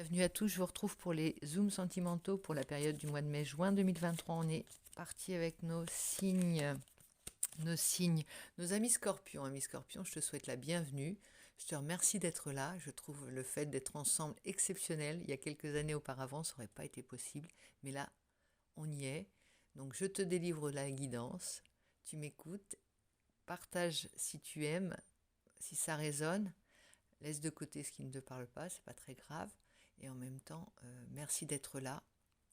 Bienvenue à tous, je vous retrouve pour les Zooms sentimentaux pour la période du mois de mai-juin 2023. On est parti avec nos signes, nos amis scorpions. Amis scorpions, je te souhaite la bienvenue. Je te remercie d'être là. Je trouve le fait d'être ensemble exceptionnel. Il y a quelques années auparavant, ça n'aurait pas été possible. Mais là, on y est. Donc, je te délivre la guidance. Tu m'écoutes. Partage si tu aimes, si ça résonne. Laisse de côté ce qui ne te parle pas, c'est pas très grave. Et en même temps, merci d'être là.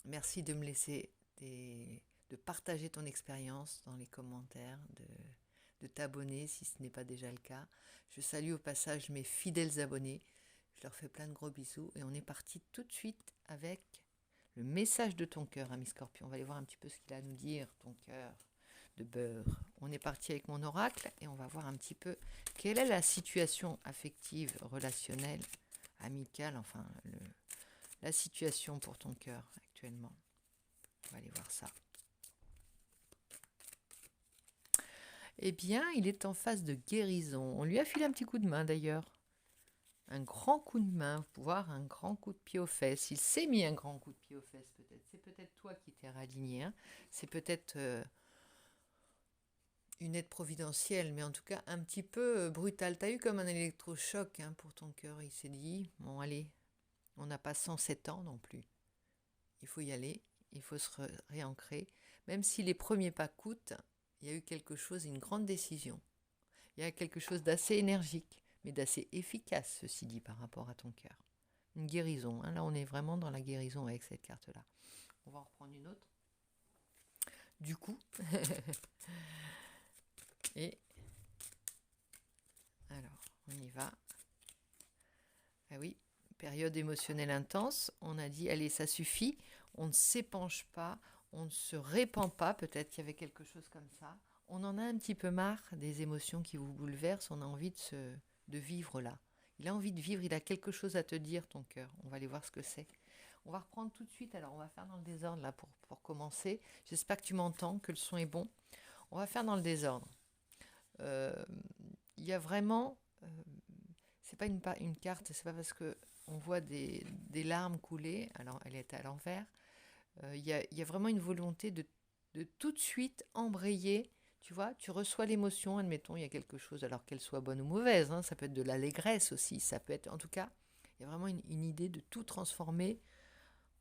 Merci de me laisser de partager ton expérience dans les commentaires, de t'abonner si ce n'est pas déjà le cas. Je salue au passage mes fidèles abonnés. Je leur fais plein de gros bisous. Et on est parti tout de suite avec le message de ton cœur, ami Scorpion. On va aller voir un petit peu ce qu'il a à nous dire, ton cœur de beurre. On est parti avec mon oracle et on va voir un petit peu quelle est la situation affective, relationnelle, amicale, enfin la situation pour ton cœur actuellement. On va aller voir ça. Eh bien, il est en phase de guérison. On lui a filé un petit coup de main d'ailleurs. Un grand coup de main, voire un grand coup de pied aux fesses. Il s'est mis un grand coup de pied aux fesses peut-être. C'est peut-être toi qui t'es raligné. Hein. C'est peut-être une aide providentielle, mais en tout cas un petit peu brutale. T'as eu comme un électrochoc pour ton cœur. Il s'est dit, bon allez, on n'a pas 107 ans non plus. Il faut y aller, il faut se réancrer. Même si les premiers pas coûtent, il y a eu quelque chose, une grande décision. Il y a quelque chose d'assez énergique, mais d'assez efficace, ceci dit, par rapport à ton cœur. Une guérison. Là, on est vraiment dans la guérison avec cette carte-là. On va en reprendre une autre. Du coup, et alors, on y va. Ah oui, période émotionnelle intense. On a dit, allez, ça suffit. On ne s'épanche pas, on ne se répand pas. Peut-être qu'il y avait quelque chose comme ça. On en a un petit peu marre des émotions qui vous bouleversent. On a envie de vivre là. Il a envie de vivre, il a quelque chose à te dire, ton cœur. On va aller voir ce que c'est. On va reprendre tout de suite. Alors, on va faire dans le désordre là pour commencer. J'espère que tu m'entends, que le son est bon. On va faire dans le désordre. Il y a vraiment... c'est pas une carte, c'est pas parce que on voit des larmes couler, alors elle est à l'envers. Il y a vraiment une volonté de tout de suite embrayer. Tu vois, tu reçois l'émotion, admettons, il y a quelque chose, alors qu'elle soit bonne ou mauvaise, ça peut être de l'allégresse aussi, ça peut être, en tout cas, il y a vraiment une idée de tout transformer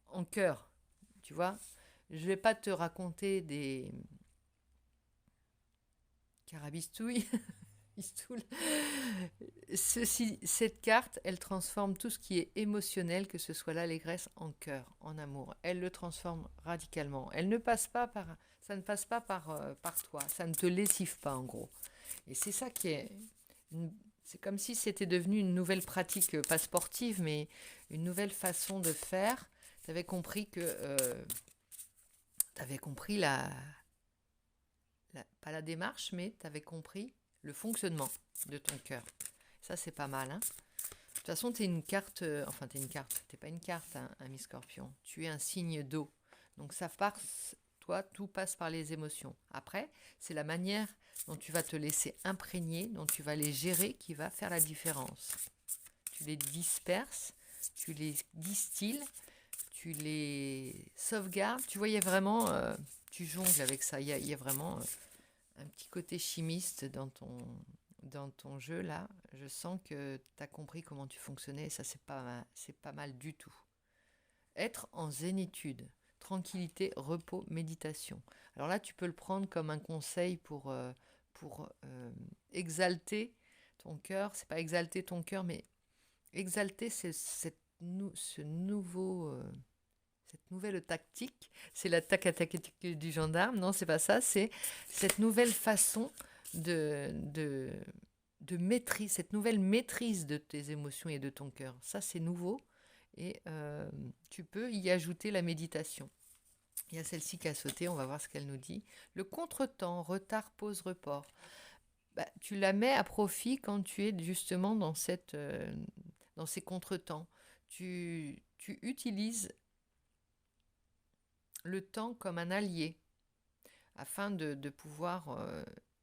en cœur. Tu vois, je vais pas te raconter des carabistouilles. Cette carte, elle transforme tout ce qui est émotionnel, que ce soit l'allégresse, en cœur, en amour. Elle le transforme radicalement. Elle ne passe pas par, ça ne passe pas par toi. Ça ne te lessive pas, en gros. Et c'est ça qui est... C'est comme si c'était devenu une nouvelle pratique, pas sportive, mais une nouvelle façon de faire. Tu avais compris que... tu avais compris pas la démarche, mais tu avais compris le fonctionnement de ton cœur. Ça, c'est pas mal. De toute façon, tu es une carte... enfin, tu es une carte. Tu n'es pas une carte, ami Scorpion. Tu es un signe d'eau. Donc, ça passe... Toi, tout passe par les émotions. Après, c'est la manière dont tu vas te laisser imprégner, dont tu vas les gérer, qui va faire la différence. Tu les disperses, tu les distilles, tu les sauvegardes. Tu vois, il y a vraiment... tu jongles avec ça. Il y a vraiment... un petit côté chimiste dans ton jeu là. Je sens que tu as compris comment tu fonctionnais et ça c'est pas mal du tout. Être en zénitude, tranquillité, repos, méditation. Alors là tu peux le prendre comme un conseil pour exalter ton cœur. C'est pas exalter ton cœur mais exalter ce nouveau... cette nouvelle tactique, c'est l'attaque tactique du gendarme, non, c'est pas ça, c'est cette nouvelle façon de maîtrise, cette nouvelle maîtrise de tes émotions et de ton cœur. Ça, c'est nouveau et tu peux y ajouter la méditation. Il y a celle-ci qui a sauté, on va voir ce qu'elle nous dit. Le contretemps, retard, pause, report. Tu la mets à profit quand tu es justement dans ces contretemps. Tu utilises le temps comme un allié afin de pouvoir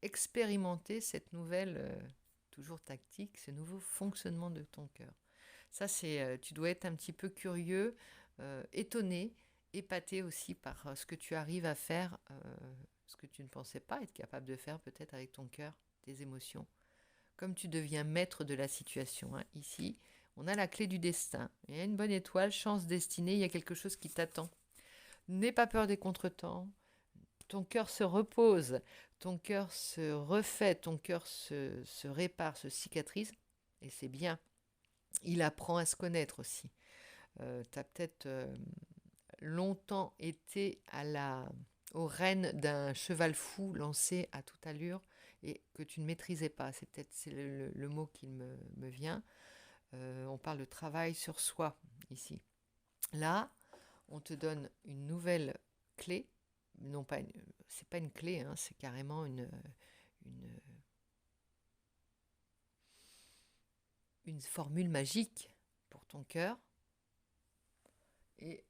expérimenter cette nouvelle, toujours tactique, ce nouveau fonctionnement de ton cœur. Ça, tu dois être un petit peu curieux, étonné, épaté aussi par ce que tu arrives à faire, ce que tu ne pensais pas être capable de faire peut-être avec ton cœur, tes émotions. Comme tu deviens maître de la situation, hein. Ici, on a la clé du destin. Il y a une bonne étoile, chance, destinée, il y a quelque chose qui t'attend. N'aie pas peur des contretemps. Ton cœur se repose, ton cœur se refait, ton cœur se répare, se cicatrise, et c'est bien. Il apprend à se connaître aussi. Tu as peut-être longtemps été aux rênes d'un cheval fou lancé à toute allure et que tu ne maîtrisais pas. C'est le mot qui me vient. On parle de travail sur soi ici. Là, on te donne une nouvelle clé. Non pas, c'est pas une clé, hein, c'est carrément une formule magique pour ton cœur. Et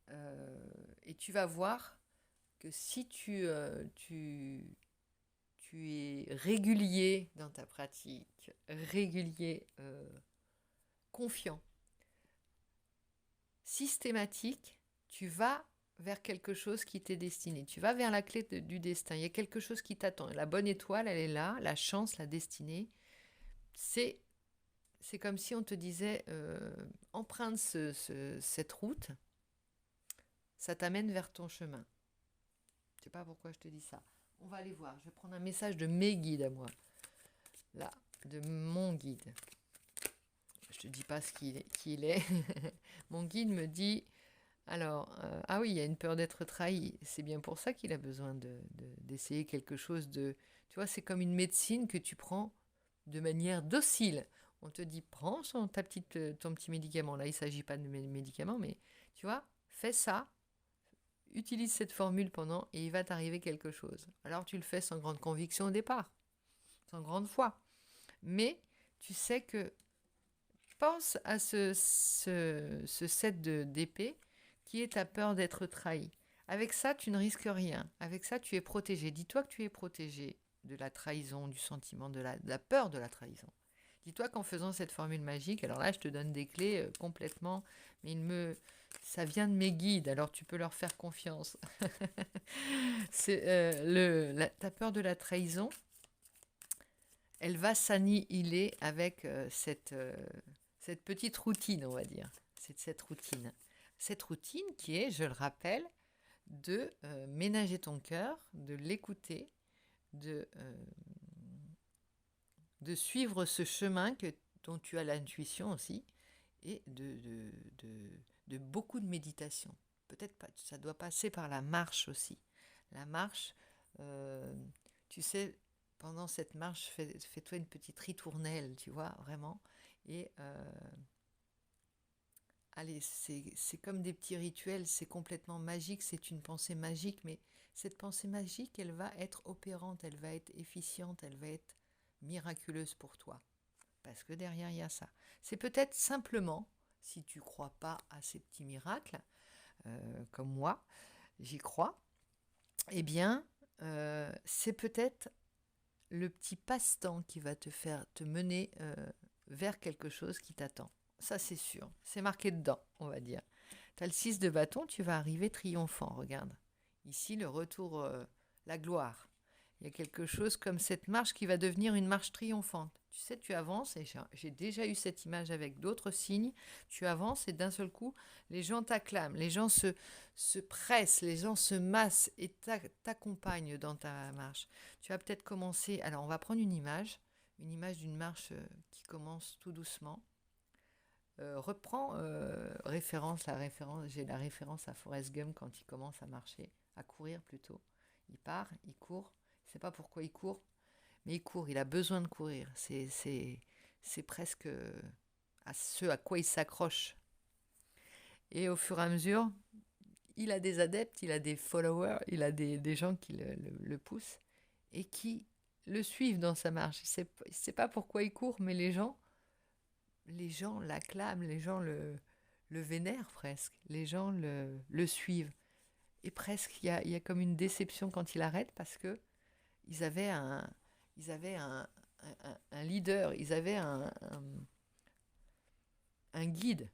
tu vas voir que si tu es régulier dans ta pratique, régulier, confiant, systématique, tu vas vers quelque chose qui t'est destiné. Tu vas vers la clé du destin. Il y a quelque chose qui t'attend. La bonne étoile, elle est là. La chance, la destinée. C'est comme si on te disait, emprunte cette route. Ça t'amène vers ton chemin. Je ne sais pas pourquoi je te dis ça. On va aller voir. Je vais prendre un message de mes guides à moi. Là, de mon guide. Je ne te dis pas qui il est. Mon guide me dit... Alors, ah oui, il y a une peur d'être trahi. C'est bien pour ça qu'il a besoin d'essayer quelque chose de... Tu vois, c'est comme une médecine que tu prends de manière docile. On te dit, prends ton petit médicament. Là, il ne s'agit pas de médicament, mais tu vois, fais ça, utilise cette formule pendant et il va t'arriver quelque chose. Alors, tu le fais sans grande conviction au départ, sans grande foi. Mais tu sais que... Pense à ce set d'épée qui est ta peur d'être trahi. Avec ça, tu ne risques rien. Avec ça, tu es protégé. Dis-toi que tu es protégé de la trahison, du sentiment, de la peur de la trahison. Dis-toi qu'en faisant cette formule magique, alors là, je te donne des clés complètement, mais ça vient de mes guides, alors tu peux leur faire confiance. Ta peur de la trahison, elle va s'annihiler avec cette petite routine, on va dire. C'est cette routine. Cette routine qui est, je le rappelle, de ménager ton cœur, de l'écouter, de suivre ce chemin dont tu as l'intuition aussi, et de beaucoup de méditation. Peut-être pas, ça doit passer par la marche aussi. La marche, tu sais, pendant cette marche, fais-toi une petite ritournelle, tu vois, vraiment. Et allez, c'est comme des petits rituels, c'est complètement magique, c'est une pensée magique, mais cette pensée magique, elle va être opérante, elle va être efficiente, elle va être miraculeuse pour toi. Parce que derrière, il y a ça. C'est peut-être simplement, si tu ne crois pas à ces petits miracles, comme moi, j'y crois, eh bien, c'est peut-être le petit passe-temps qui va te mener vers quelque chose qui t'attend. Ça, c'est sûr. C'est marqué dedans, on va dire. Tu as le 6 de bâton, tu vas arriver triomphant, regarde. Ici, le retour, la gloire. Il y a quelque chose comme cette marche qui va devenir une marche triomphante. Tu sais, tu avances, et j'ai déjà eu cette image avec d'autres signes, tu avances et d'un seul coup, les gens t'acclament, les gens se pressent, les gens se massent et t'accompagnent dans ta marche. Tu vas peut-être commencer, alors on va prendre une image d'une marche qui commence tout doucement. Reprends j'ai la référence à Forrest Gump quand il commence à marcher, à courir plutôt. Il part, il court, il ne sait pas pourquoi il court, mais il court, il a besoin de courir. C'est presque à ce à quoi il s'accroche. Et au fur et à mesure, il a des adeptes, il a des followers, il a des gens qui le poussent et qui le suivent dans sa marche. Il ne sait pas pourquoi il court, mais les gens l'acclament, les gens le vénèrent presque, les gens le suivent. Et presque, il y a comme une déception quand il arrête parce que ils avaient un leader, ils avaient un guide.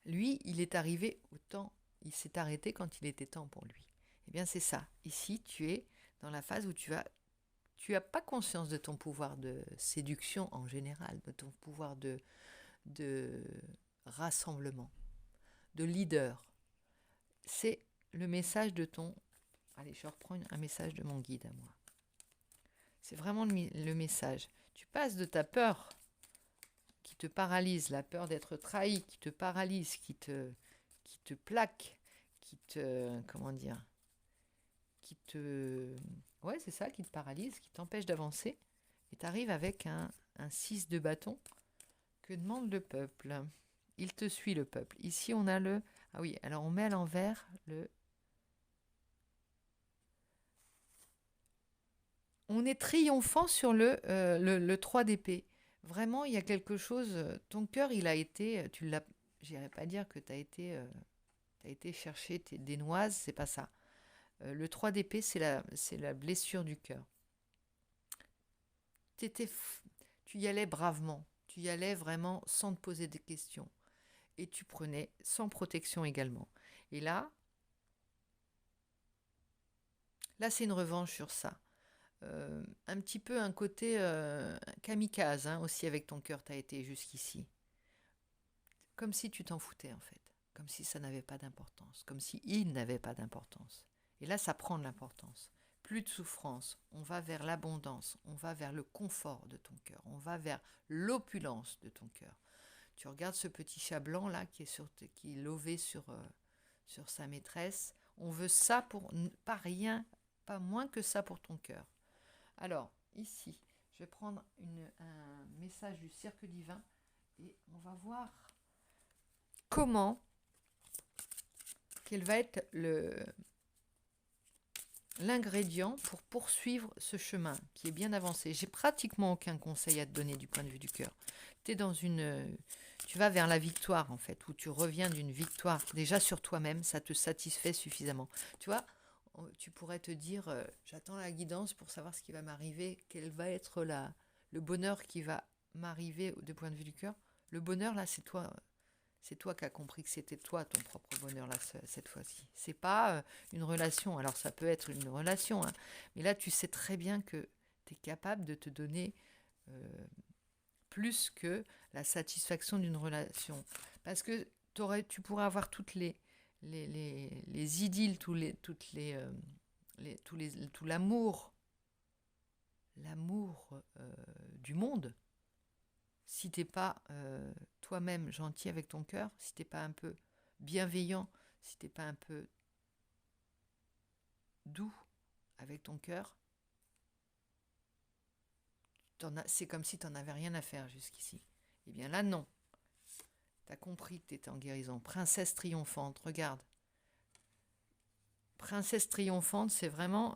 Lui, il est arrivé au temps, il s'est arrêté quand il était temps pour lui. Eh bien, c'est ça. Ici, tu es dans la phase où tu as pas conscience de ton pouvoir de séduction en général, de ton pouvoir de rassemblement, de leader. C'est le message de ton... Allez, je reprends un message de mon guide à moi. C'est vraiment le message. Tu passes de ta peur qui te paralyse, la peur d'être trahi, qui te paralyse, qui te plaque, qui te... Comment dire, qui te... Ouais, c'est ça, qui te paralyse, qui t'empêche d'avancer. Et tu arrives avec un 6 de bâton. Que demande le peuple? Il te suit, le peuple. Ici, on a le... Ah oui, alors on met à l'envers le... On est triomphant sur le 3 d'épée. Vraiment, il y a quelque chose... Ton cœur, il a été... Tu l'as... J'irais pas dire que tu as été chercher des noises, c'est pas ça. Le 3 d'épée, c'est la blessure du cœur. Tu y allais bravement. Tu y allais vraiment sans te poser des questions. Et tu prenais sans protection également. Et là c'est une revanche sur ça. Un petit peu un côté kamikaze aussi avec ton cœur, tu as été jusqu'ici. Comme si tu t'en foutais en fait. Comme si ça n'avait pas d'importance. Comme si il n'avait pas d'importance. Et là, ça prend de l'importance. Plus de souffrance. On va vers l'abondance. On va vers le confort de ton cœur. On va vers l'opulence de ton cœur. Tu regardes ce petit chat blanc là qui est lové sur sa maîtresse. On veut ça pour pas rien, pas moins que ça pour ton cœur. Alors, ici, je vais prendre un message du cercle divin et on va voir quel va être l'ingrédient pour poursuivre ce chemin qui est bien avancé. J'ai pratiquement aucun conseil à te donner du point de vue du cœur. Tu vas vers la victoire en fait, où tu reviens d'une victoire déjà sur toi-même, ça te satisfait suffisamment. Tu vois, tu pourrais te dire, j'attends la guidance pour savoir ce qui va m'arriver, quel va être le bonheur qui va m'arriver du point de vue du cœur. Le bonheur là, c'est toi. C'est toi qui as compris que c'était toi ton propre bonheur là, cette fois-ci. C'est pas une relation. Alors ça peut être une relation, mais là tu sais très bien que tu es capable de te donner plus que la satisfaction d'une relation. Parce que tu pourrais avoir toutes les idylles, tout l'amour du monde. Si t'es pas toi-même gentil avec ton cœur, si t'es pas un peu bienveillant, si t'es pas un peu doux avec ton cœur, c'est comme si tu n'en avais rien à faire jusqu'ici. Eh bien là, non. Tu as compris que tu étais en guérison. Princesse triomphante, regarde. Princesse triomphante, c'est vraiment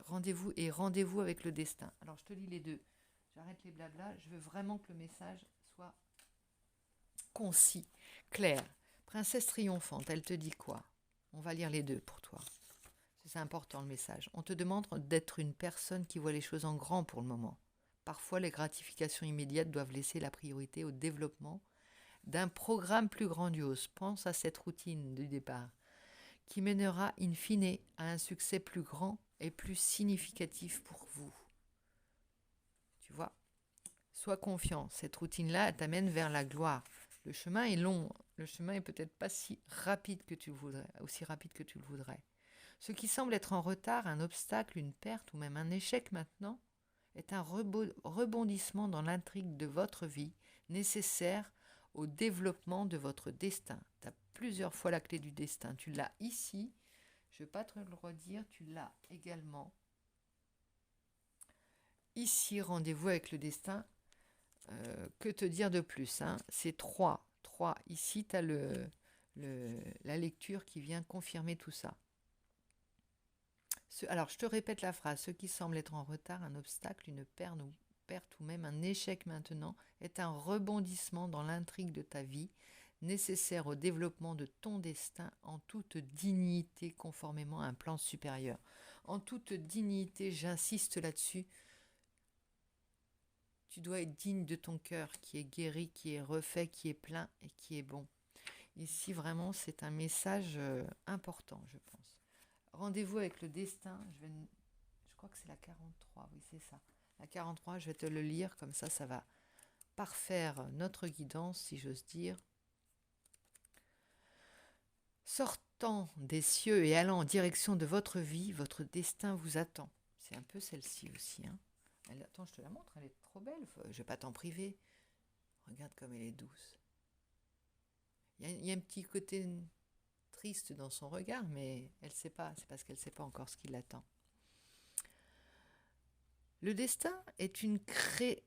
rendez-vous avec le destin. Alors, je te lis les deux. J'arrête les blablas. Je veux vraiment que le message soit concis, clair. Princesse triomphante, elle te dit quoi? On va lire les deux pour toi. C'est important le message. On te demande d'être une personne qui voit les choses en grand pour le moment. Parfois, les gratifications immédiates doivent laisser la priorité au développement d'un programme plus grandiose. Pense à cette routine du départ qui mènera in fine à un succès plus grand et plus significatif pour vous. Tu vois? Sois confiant. Cette routine-là, elle t'amène vers la gloire. Le chemin est long. Le chemin est peut-être pas aussi rapide que tu le voudrais. Ce qui semble être en retard, un obstacle, une perte ou même un échec maintenant, est un rebondissement dans l'intrigue de votre vie nécessaire au développement de votre destin. Tu as plusieurs fois la clé du destin. Tu l'as ici, je ne vais pas te le redire, tu l'as également ici, rendez-vous avec le destin. Que te dire de plus C'est 3. Ici, tu as la lecture qui vient confirmer tout ça. Alors, je te répète la phrase. Ce qui semble être en retard, un obstacle, une perte ou même un échec maintenant, est un rebondissement dans l'intrigue de ta vie, nécessaire au développement de ton destin en toute dignité, conformément à un plan supérieur. En toute dignité, j'insiste là-dessus. Tu dois être digne de ton cœur qui est guéri, qui est refait, qui est plein et qui est bon. Ici, vraiment, c'est un message important, je pense. Rendez-vous avec le destin. Je crois que c'est la 43, oui, c'est ça. La 43, je vais te le lire, comme ça va parfaire notre guidance, si j'ose dire. Sortant des cieux et allant en direction de votre vie, votre destin vous attend. C'est un peu celle-ci aussi. Hein. Attends, je te la montre, elle est trop belle. Je ne vais pas t'en priver. Regarde comme elle est douce. Il y a un petit côté triste dans son regard, mais elle ne sait pas. C'est parce qu'elle ne sait pas encore ce qui l'attend. Le destin est une créature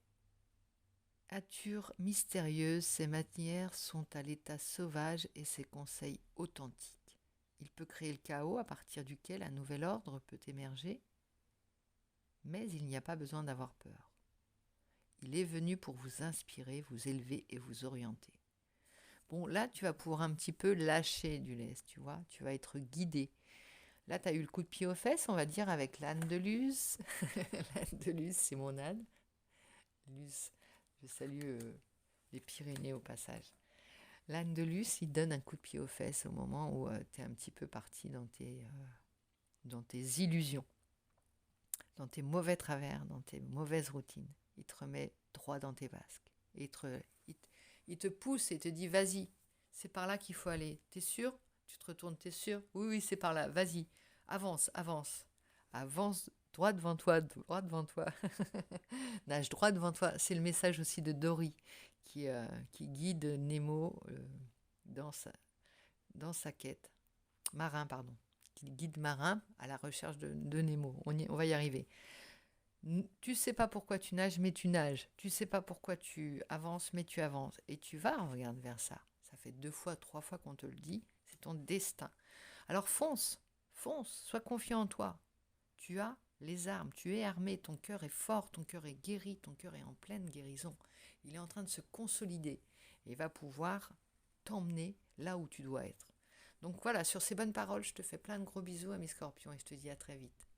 mystérieuse. Ses manières sont à l'état sauvage et ses conseils authentiques. Il peut créer le chaos à partir duquel un nouvel ordre peut émerger, mais il n'y a pas besoin d'avoir peur. Il est venu pour vous inspirer, vous élever et vous orienter. Bon, là, tu vas pouvoir un petit peu lâcher du lest, tu vois, tu vas être guidé. Là, tu as eu le coup de pied aux fesses, on va dire, avec l'âne de Luz. L'âne de Luz, c'est mon âne. Luz, je salue les Pyrénées au passage. L'âne de Luz, il donne un coup de pied aux fesses au moment où tu es un petit peu parti dans tes illusions, dans tes mauvais travers, dans tes mauvaises routines. Il te remet droit dans tes basques. Il te pousse et te dit, vas-y, c'est par là qu'il faut aller. T'es sûr? Tu te retournes, t'es sûr? Oui, oui, c'est par là, vas-y. Avance, avance. Avance droit devant toi, droit devant toi. Nage droit devant toi. C'est le message aussi de Dory qui guide Nemo dans sa quête. Marin, pardon. Qui guide Marin à la recherche de Nemo. On va y arriver. Tu sais pas pourquoi tu nages, mais tu nages. Tu sais pas pourquoi tu avances, mais tu avances. Et tu vas, regarde vers ça. Ça fait 2 fois, 3 fois qu'on te le dit. C'est ton destin. Alors fonce, sois confiant en toi. Tu as les armes, tu es armé, ton cœur est fort, ton cœur est guéri, ton cœur est en pleine guérison. Il est en train de se consolider et va pouvoir t'emmener là où tu dois être. Donc voilà, sur ces bonnes paroles, je te fais plein de gros bisous à mes scorpions et je te dis à très vite.